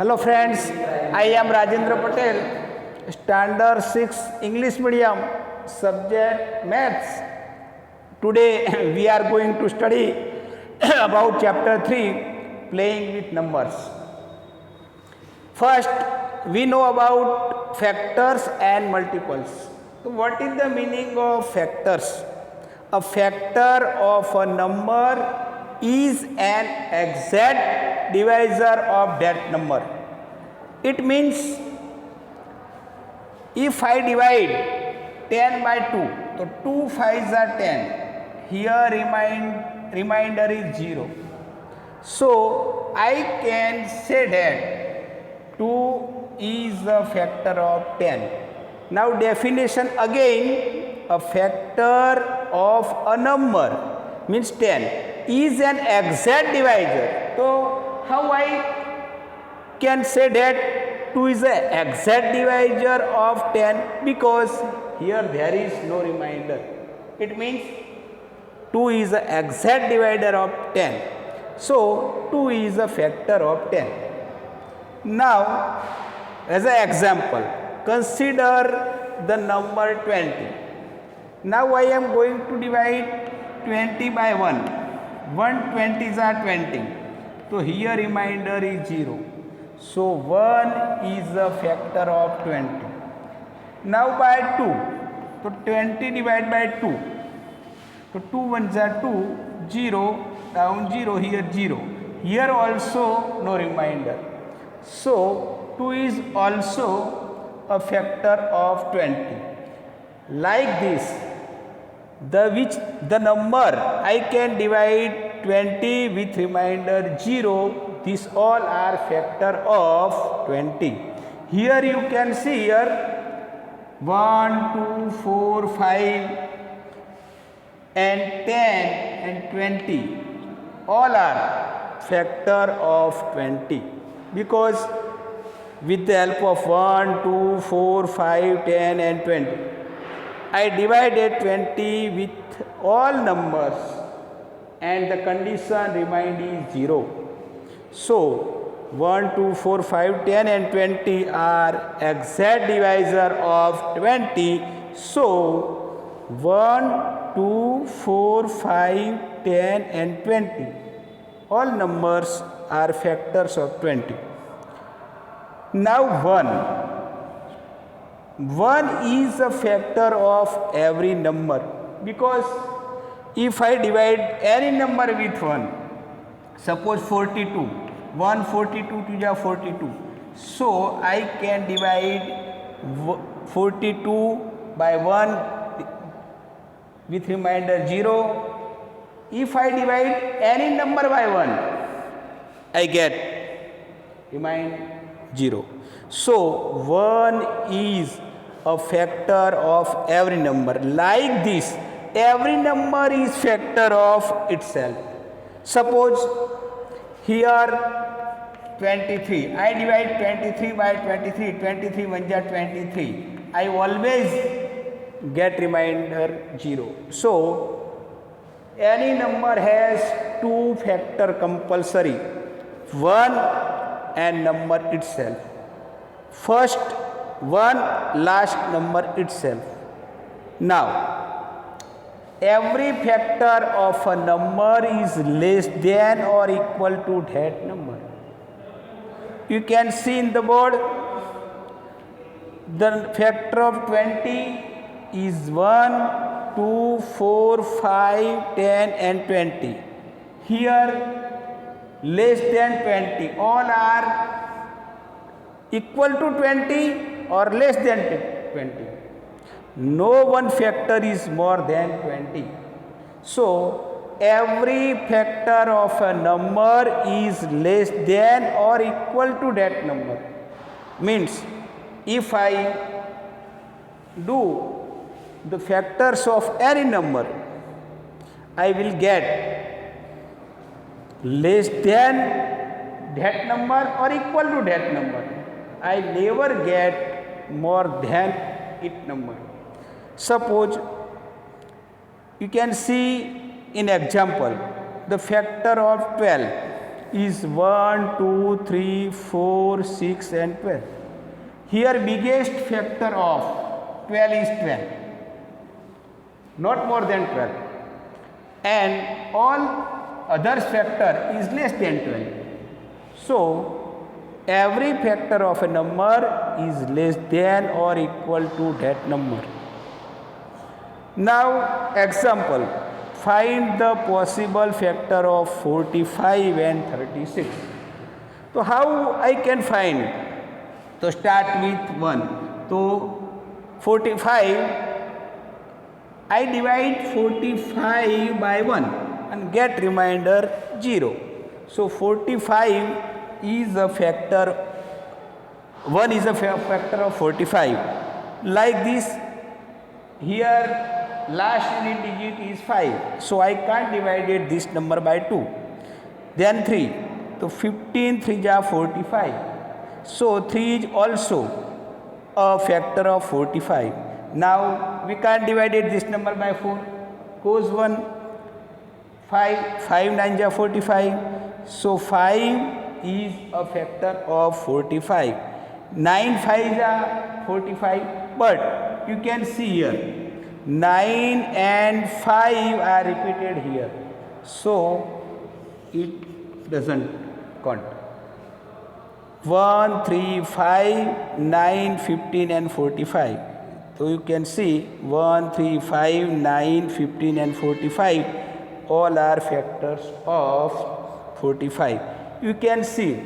Hello friends, I am Rajendra Patel, Standard 6 English Medium, subject Maths. Today we are going to study about chapter 3, playing with numbers. First, we know about factors and multiples. So what is the meaning of factors? A factor of a number is an exact divisor of that number. It means if I divide 10 by 2, so 2 5s are 10. Here remainder is 0. So I can say that 2 is a factor of 10. Now definition again, a factor of a number means 10 is an exact divisor. So how I can say that 2 is an exact divisor of 10? Because here there is no remainder. It means 2 is an exact divisor of 10. So 2 is a factor of 10. Now as an example, consider the number 20. Now I am going to divide 20 by 1. 1/20s are 20. So here remainder is 0. So 1 is a factor of 20. Now by 2. So 20 divided by 2. So 2 1s are 2. 0. Down 0. Here 0. Here also no remainder. So 2 is also a factor of 20. Like this, the number I can divide 20 with remainder 0, these all are factor of 20. Here you can see here 1, 2, 4, 5 and 10 and 20 all are factor of 20, because with the help of 1, 2, 4, 5, 10 and 20, I divided 20 with all numbers and the condition remained is 0. So 1, 2, 4, 5, 10 and 20 are exact divisor of 20. So 1, 2, 4, 5, 10 and 20 all numbers are factors of 20. Now 1 is a factor of every number, because if I divide any number with 1, suppose 42, 1 42 to the 42, so I can divide 42 by 1 with remainder 0. If I divide any number by 1, I get remainder 0. So 1 is a factor of every number. Like this, every number is factor of itself. Suppose here 23. I divide 23 by 23. 23 1 is 23. I always get remainder 0. So any number has two factor compulsory. 1 and number itself. First one, last number itself. Now every factor of a number is less than or equal to that number. You can see in the board the factor of 20 is 1, 2, 4, 5, 10 and 20. Here less than 20, all are equal to 20 or less than 20. No one factor is more than 20. So every factor of a number is less than or equal to that number. Means if I do the factors of any number, I will get less than that number or equal to that number. I never get more than it number. Suppose you can see in example the factor of 12. is 1, 2, 3, 4, 6 and 12. Here biggest factor of 12 is 12, not more than 12, and all others factor is less than 12. So every factor of a number is less than or equal to that number. Now example, find the possible factor of 45 and 36. So how I can find? So start with 1. So 45, I divide 45 by 1 and get remainder 0. So 45 is a factor, 1 is a factor of 45. Like this, here last unit digit is 5. So I can't divide this number by 2. Then 3. So 15 3 ja 45. So 3 is also a factor of 45. Now we can't divide this number by 4. Goes 1, 5, 5 9 ja 45. So 5 is a factor of 45. 9 5 ja 45. But you can see here 9 and 5 are repeated here. So it doesn't count. 1, 3, 5, 9, 15 and 45. So you can see 1, 3, 5, 9, 15 and 45 all are factors of 45. You can see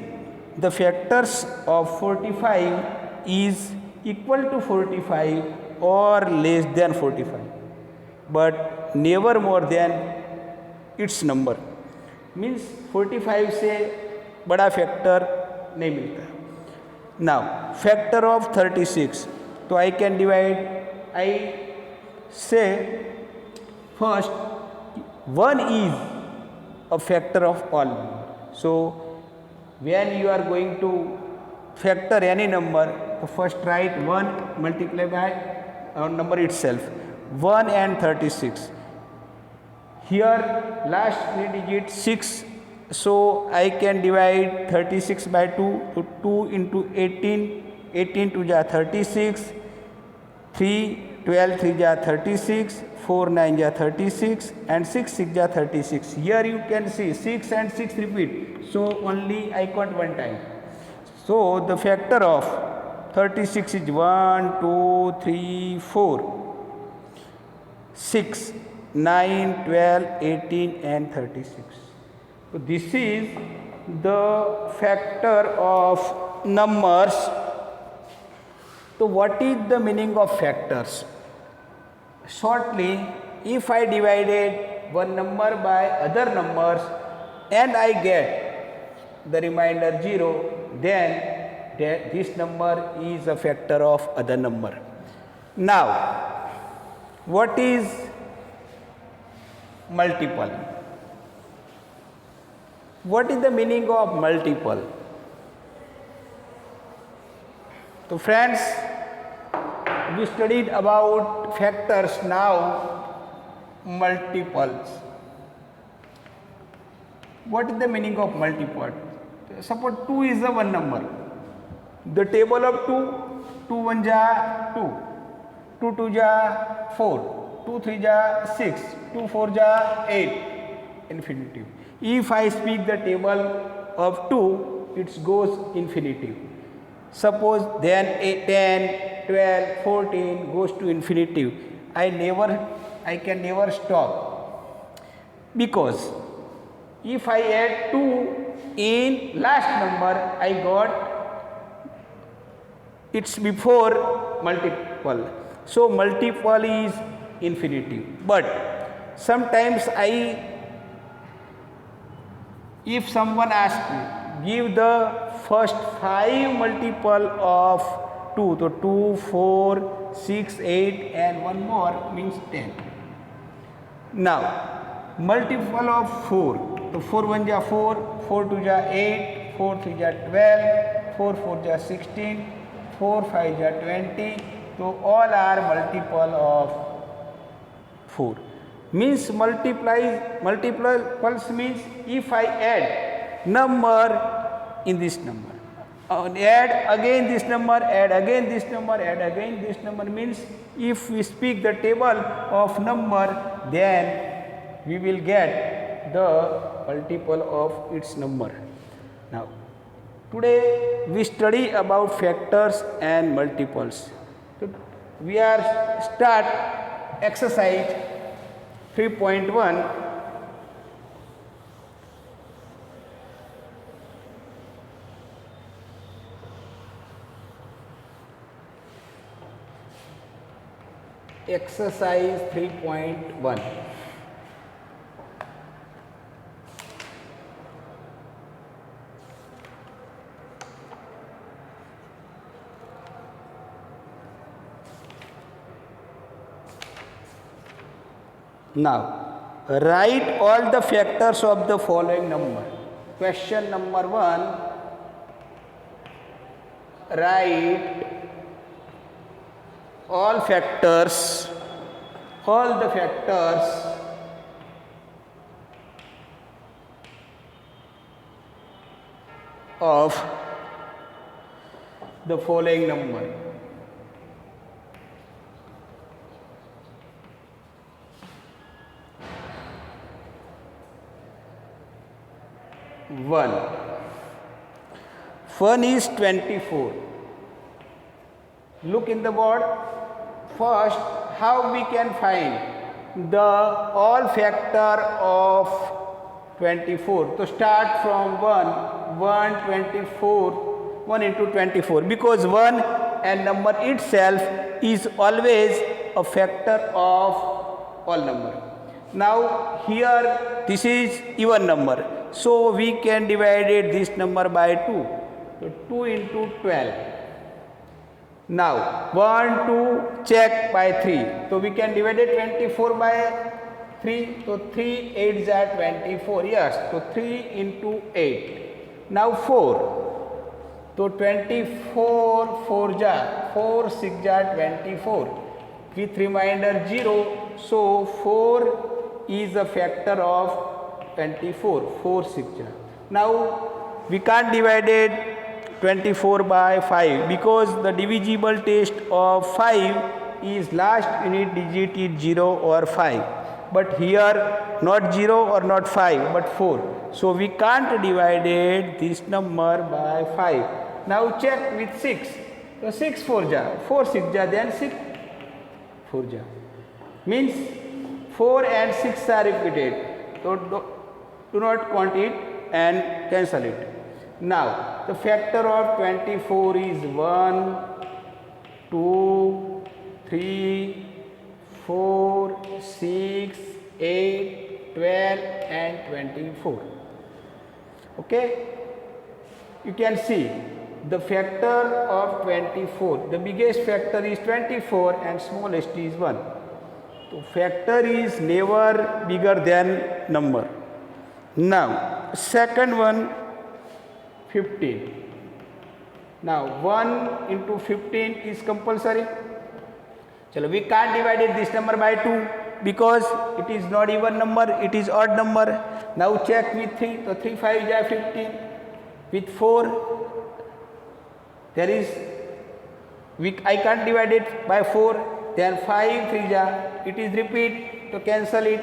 the factors of 45 is equal to 45 or less than 45, but never more than its number. Means 45 से बड़ा factor नहीं मिलता. Now factor of 36. So I can divide. I say first 1 is a factor of all. So when you are going to factor any number, first write 1 multiplied by number itself, 1 and 36. Here last 3 digit 6. So I can divide 36 by 2. So 2 into 18. 18 2 ja 36. 3 12 3 ja 36. 4 9 ja 36 and 6 6 ja 36. Here you can see 6 and 6 repeat. So only I count one time. So the factor of 36 is 1, 2, 3, 4, 6, 9, 12, 18 and 36. So this is the factor of numbers. So what is the meaning of factors? Shortly, if I divided one number by other numbers and I get the remainder 0, then this number is a factor of other number. Now, what is multiple? What is the meaning of multiple? So friends, we studied about factors, now multiples. What is the meaning of multiple? Suppose 2 is a one number. The table of 2, 2 1 ja 2, 2 2 ja 4, 2 3 ja 6, 2 4 ja 8, infinitive. If I speak the table of 2, it goes infinitive. Suppose then 10, 12, 14 goes to infinitive. I can never stop, because if I add 2 in last number, I got it's before multiple. So multiple is infinitive. But sometimes if someone asks me, give the first 5 multiple of 2. So 2, 4, 6, 8 and one more means 10. Now multiple of 4. So 4 1 ja 4, 4 2 ja 8, 4 3 ja 12, 4 4 ja 16, 4 5 ja 20. So all are multiple of 4. Means multiples means if I add number in this number. Add again this number, add again this number, add again this number, means if we speak the table of number, then we will get the multiple of its number. Now, today we study about factors and multiples. So, we are start exercise 3.1. Exercise 3.1. Now, write all the factors of the following number. Question number 1. Write all the factors of the following number. One is 24. Look in the board. First, how we can find the all factor of 24. So start from 1 into 24, because 1 and number itself is always a factor of all number. Now here this is even number, so we can divide this number by 2. So 2 into 12. Now, want to check by 3. So, we can divide it 24 by 3. So, 3 8s are 24. Yes. So, 3 into 8. Now, 4. So, 24 4 jar. 4 6 jar 24. With remainder 0. So, 4 is a factor of 24. 4 6 jar. Now, we can't divide it 24 by 5, because the divisible test of 5 is last unit digit is 0 or 5, but here not 0 or not 5 but 4, so we can't divide this number by 5. Now check with 6. So 6 4 ja, 4 6 ja, then 6 4 ja, means 4 and 6 are repeated, so do not count it and cancel it. Now, the factor of 24 is 1, 2, 3, 4, 6, 8, 12 and 24. Okay? You can see the factor of 24. The biggest factor is 24 and smallest is 1. So, factor is never bigger than number. Now, second one, 15. Now 1 into 15 is compulsory. Chalo, we can't divide this number by 2 because it is not even number, it is odd number. Now check with 3. So 3 5 is 15. With 4, there is, I can't divide it by 4. Then 5 3 it is repeat, to cancel it.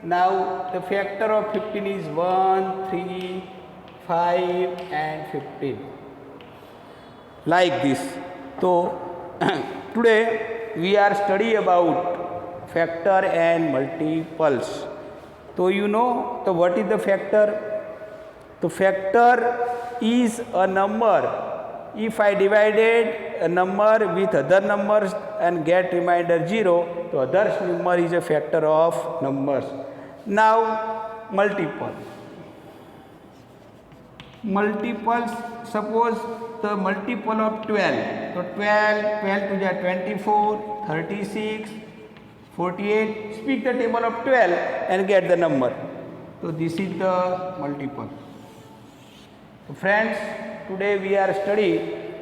Now the factor of 15 is 1, 3, 5 and 15, like this. So today we are study about factor and multiples. So you know, so what is the factor? The factor is a number. If I divided a number with other numbers and get remainder 0, the other number is a factor of numbers. Now multiple. Multiples, suppose the multiple of 12. So 12 to the 24, 36, 48. Speak the table of 12 and get the number. So this is the multiple. So friends, today we are studying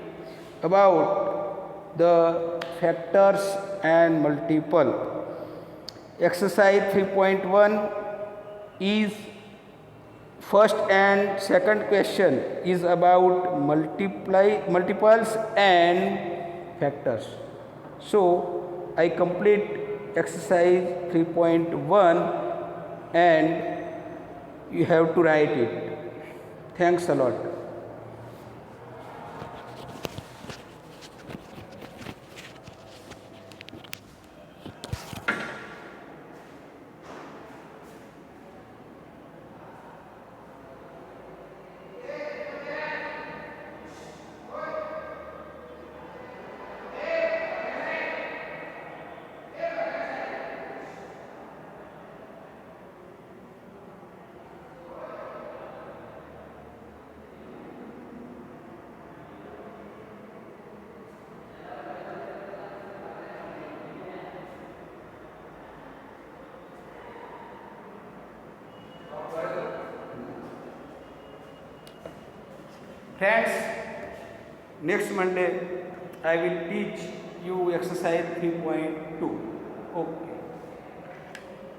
about the factors and multiple. Exercise 3.1 is First and second question is about multiples and factors. So I complete exercise 3.1 and you have to write it. Thanks a lot. Friends, next Monday I will teach you exercise 3.2. Okay.